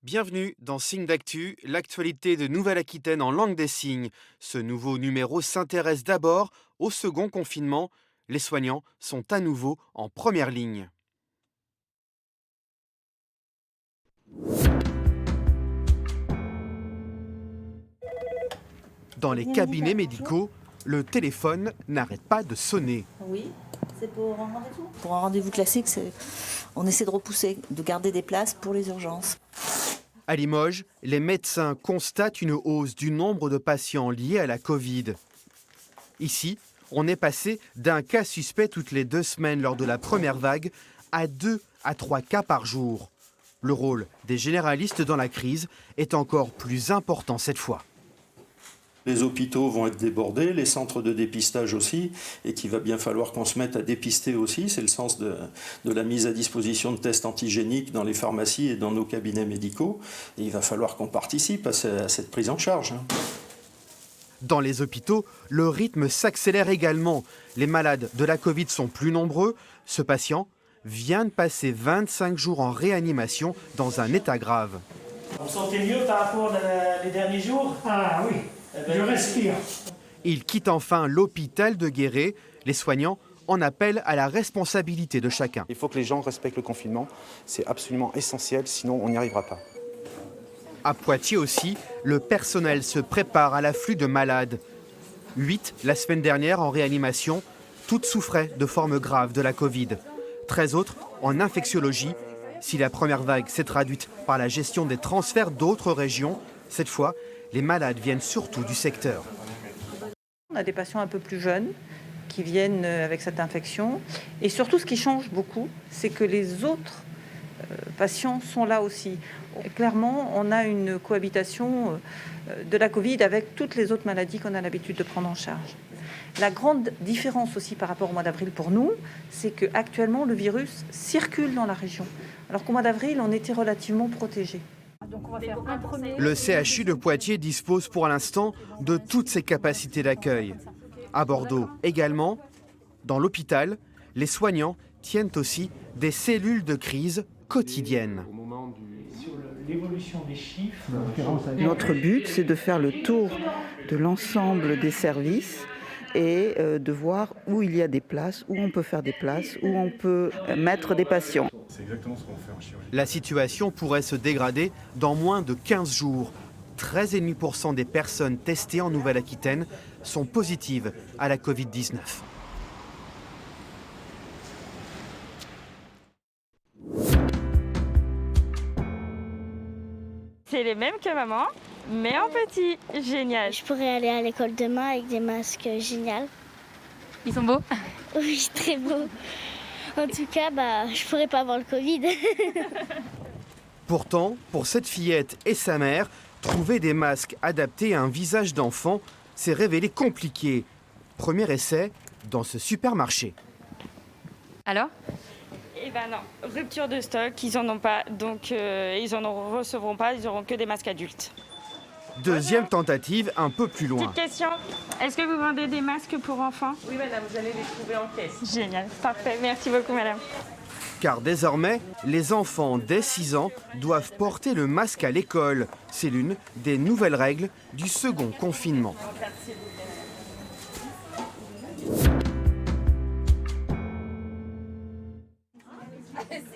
Bienvenue dans Signes d'actu, l'actualité de Nouvelle-Aquitaine en langue des signes. Ce nouveau numéro s'intéresse d'abord au second confinement. Les soignants sont à nouveau en première ligne. Dans les cabinets médicaux, le téléphone n'arrête pas de sonner. Oui, c'est pour un rendez-vous. Pour un rendez-vous classique, on essaie de repousser, de garder des places pour les urgences. À Limoges, les médecins constatent une hausse du nombre de patients liés à la Covid. Ici, on est passé d'un cas suspect toutes les 2 semaines lors de la première vague à 2 à 3 cas par jour. Le rôle des généralistes dans la crise est encore plus important cette fois. Les hôpitaux vont être débordés, les centres de dépistage aussi, et qu'il va bien falloir qu'on se mette à dépister aussi. C'est le sens de la mise à disposition de tests antigéniques dans les pharmacies et dans nos cabinets médicaux. Et il va falloir qu'on participe à cette prise en charge. Dans les hôpitaux, le rythme s'accélère également. Les malades de la Covid sont plus nombreux. Ce patient vient de passer 25 jours en réanimation dans un état grave. Vous vous sentez mieux par rapport aux derniers jours? Ah oui, je respire. Il quitte enfin l'hôpital de Guéret. Les soignants en appellent à la responsabilité de chacun. Il faut que les gens respectent le confinement, c'est absolument essentiel, sinon on n'y arrivera pas. À Poitiers aussi, le personnel se prépare à l'afflux de malades. 8 la semaine dernière en réanimation, toutes souffraient de formes graves de la Covid. 13 autres en infectiologie. Si la première vague s'est traduite par la gestion des transferts d'autres régions, cette fois, les malades viennent surtout du secteur. On a des patients un peu plus jeunes qui viennent avec cette infection. Et surtout, ce qui change beaucoup, c'est que les autres patients sont là aussi. Clairement, on a une cohabitation de la Covid avec toutes les autres maladies qu'on a l'habitude de prendre en charge. La grande différence aussi par rapport au mois d'avril pour nous, c'est qu'actuellement, le virus circule dans la région. Alors qu'au mois d'avril, on était relativement protégés. Le CHU de Poitiers dispose pour l'instant de toutes ses capacités d'accueil. À Bordeaux également, dans l'hôpital, les soignants tiennent aussi des cellules de crise quotidiennes. Sur l'évolution des chiffres. Notre but, c'est de faire le tour de l'ensemble des services et de voir où il y a des places, où on peut faire des places, où on peut mettre des patients. C'est exactement ce qu'on fait en chirurgie. La situation pourrait se dégrader dans moins de 15 jours. 13,5% des personnes testées en Nouvelle-Aquitaine sont positives à la Covid-19. C'est les mêmes que maman, mais en petit. Génial. Je pourrais aller à l'école demain avec des masques génial. Ils sont beaux? Oui, très beaux. En tout cas, je pourrais pas avoir le Covid. Pourtant, pour cette fillette et sa mère, trouver des masques adaptés à un visage d'enfant s'est révélé compliqué. Premier essai dans ce supermarché. Alors? Eh ben non, rupture de stock, ils en ont pas, donc ils en recevront pas, ils auront que des masques adultes. Deuxième tentative un peu plus loin. Petite question, est-ce que vous vendez des masques pour enfants? Oui, madame, vous allez les trouver en caisse. Génial, parfait, merci beaucoup madame. Car désormais, les enfants dès 6 ans doivent porter le masque à l'école. C'est l'une des nouvelles règles du second confinement.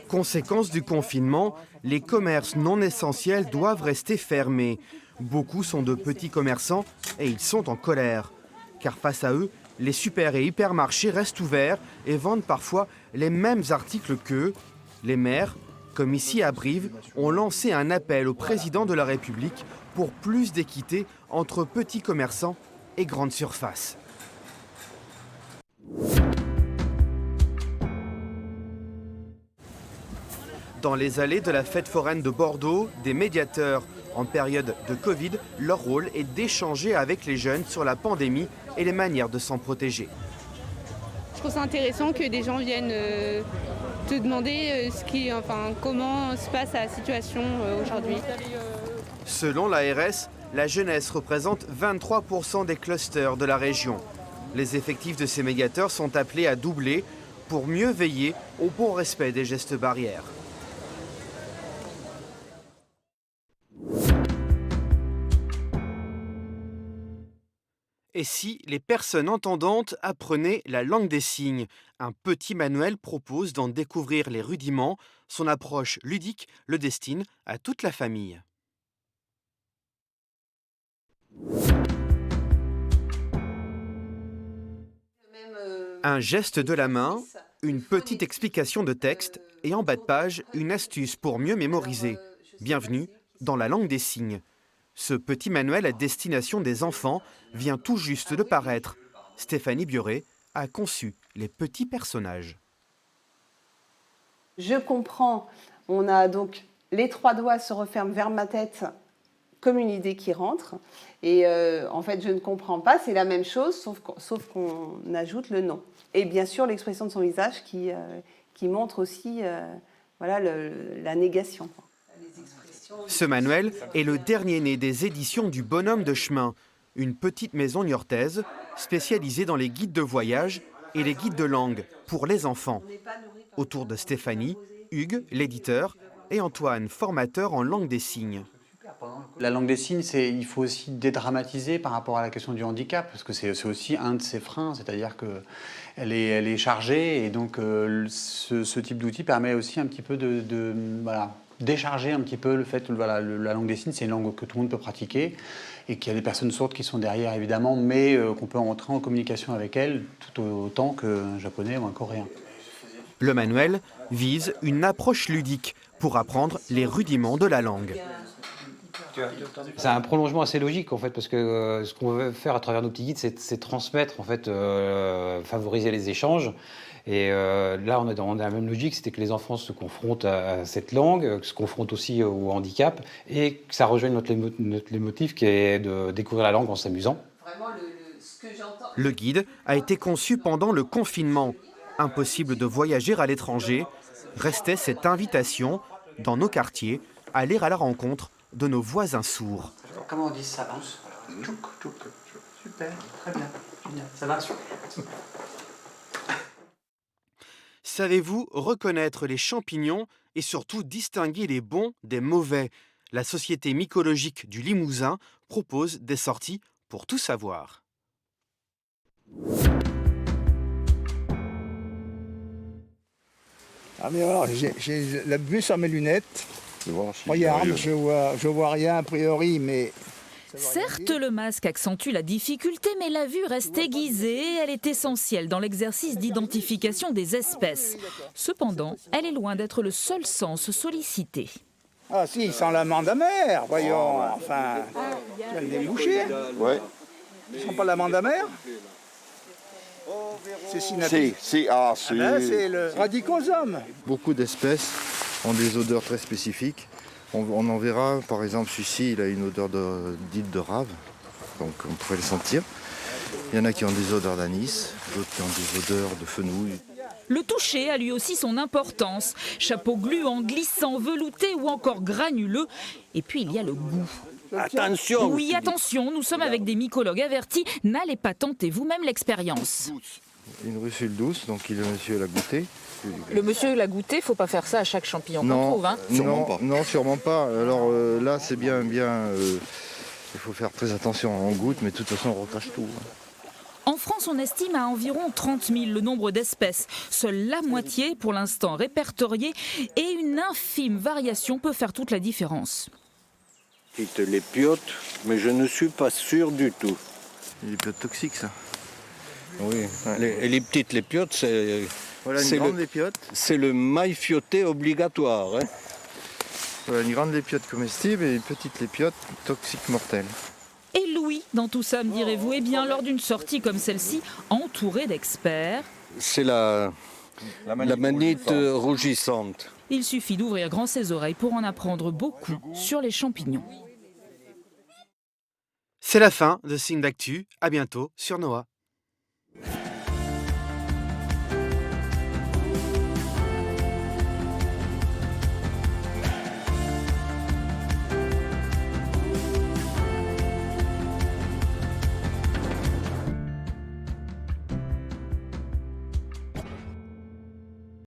Conséquence du confinement, les commerces non essentiels doivent rester fermés. Beaucoup sont de petits commerçants et ils sont en colère. Car face à eux, les super et hypermarchés restent ouverts et vendent parfois les mêmes articles qu'eux. Les maires, comme ici à Brive, ont lancé un appel au président de la République pour plus d'équité entre petits commerçants et grandes surfaces. Dans les allées de la fête foraine de Bordeaux, des médiateurs en période de Covid, leur rôle est d'échanger avec les jeunes sur la pandémie et les manières de s'en protéger. Je trouve ça intéressant que des gens viennent te demander comment se passe la situation aujourd'hui. Selon l'ARS, la jeunesse représente 23% des clusters de la région. Les effectifs de ces médiateurs sont appelés à doubler pour mieux veiller au bon respect des gestes barrières. Et si les personnes entendantes apprenaient la langue des signes? Un petit manuel propose d'en découvrir les rudiments. Son approche ludique le destine à toute la famille. Un geste de la main, une petite explication de texte et en bas de page, une astuce pour mieux mémoriser. Bienvenue dans la langue des signes. Ce petit manuel à destination des enfants vient tout juste de paraître. Stéphanie Bioré a conçu les petits personnages. Je comprends. On a donc les 3 doigts se referment vers ma tête comme une idée qui rentre. Et en fait, je ne comprends pas. C'est la même chose, sauf qu'on ajoute le nom. Et bien sûr, l'expression de son visage qui montre aussi voilà, la négation. Ce manuel est le dernier né des éditions du Bonhomme de chemin, une petite maison niortaise spécialisée dans les guides de voyage et les guides de langue pour les enfants. Autour de Stéphanie, Hugues, l'éditeur, et Antoine, formateur en langue des signes. La langue des signes, il faut aussi dédramatiser par rapport à la question du handicap, parce que c'est aussi un de ses freins, c'est-à-dire qu'elle est chargée, et donc ce type d'outil permet aussi un petit peu de décharger un petit peu le fait que la langue des signes, c'est une langue que tout le monde peut pratiquer, et qu'il y a des personnes sourdes qui sont derrière, évidemment, mais qu'on peut entrer en communication avec elles tout autant qu'un japonais ou un coréen. Le manuel vise une approche ludique pour apprendre les rudiments de la langue. C'est un prolongement assez logique en fait, parce que ce qu'on veut faire à travers nos petits guides, c'est transmettre en fait, favoriser les échanges. Et là, on est dans la même logique, c'était que les enfants se confrontent à cette langue, se confrontent aussi au handicap, et que ça rejoigne notre leitmotiv qui est de découvrir la langue en s'amusant. Le guide a été conçu pendant le confinement. Impossible de voyager à l'étranger, restait cette invitation, dans nos quartiers, à aller à la rencontre de nos voisins sourds. Comment on dit ça, hein? Super, très bien, génial, ça va. Savez-vous reconnaître les champignons et surtout distinguer les bons des mauvais? La Société mycologique du Limousin propose des sorties pour tout savoir. Ah mais alors, j'ai la vue sur mes lunettes. Regarde, je vois rien a priori, mais... Certes, le masque accentue la difficulté, mais la vue reste aiguisée et elle est essentielle dans l'exercice d'identification des espèces. Cependant, elle est loin d'être le seul sens sollicité. Ah si, sans la mande amère, voyons, enfin... Tu vas le déboucher? Ouais. Tu sens pas la mande amère? C'est c'est c'est le radicosome. Beaucoup d'espèces ont des odeurs très spécifiques. On en verra, par exemple, celui-ci, il a une odeur dite de rave, donc on pourrait le sentir. Il y en a qui ont des odeurs d'anis, d'autres qui ont des odeurs de fenouil. Le toucher a lui aussi son importance. Chapeau gluant, glissant, velouté ou encore granuleux. Et puis il y a le goût. Attention! Oui, attention, nous sommes avec des mycologues avertis. N'allez pas tenter vous-même l'expérience. Une russule douce, donc le monsieur l'a goûté. Le monsieur l'a goûté, faut pas faire ça à chaque champignon qu'on trouve. Hein. Non, sûrement pas. Alors là, c'est bien. Il faut faire très attention. On goûte, mais de toute façon, on recrache tout. En France, on estime à environ 30 000 le nombre d'espèces. Seule la moitié, pour l'instant, répertoriée, et une infime variation peut faire toute la différence. Quitte les piotes, mais je ne suis pas sûr du tout. Les piotes toxiques, ça. Oui, les petites, les piotes, c'est... Voilà une grande lépiote. C'est le maille fioté obligatoire. Hein. Voilà une grande lépiote comestible et une petite lépiote toxique mortelle. Et Louis, dans tout ça, me direz-vous, eh bien, lors d'une sortie comme celle-ci, entouré d'experts... C'est la manite rougissante. Il suffit d'ouvrir grand ses oreilles pour en apprendre beaucoup sur les champignons. C'est la fin de Signe d'Actu. À bientôt sur Noah.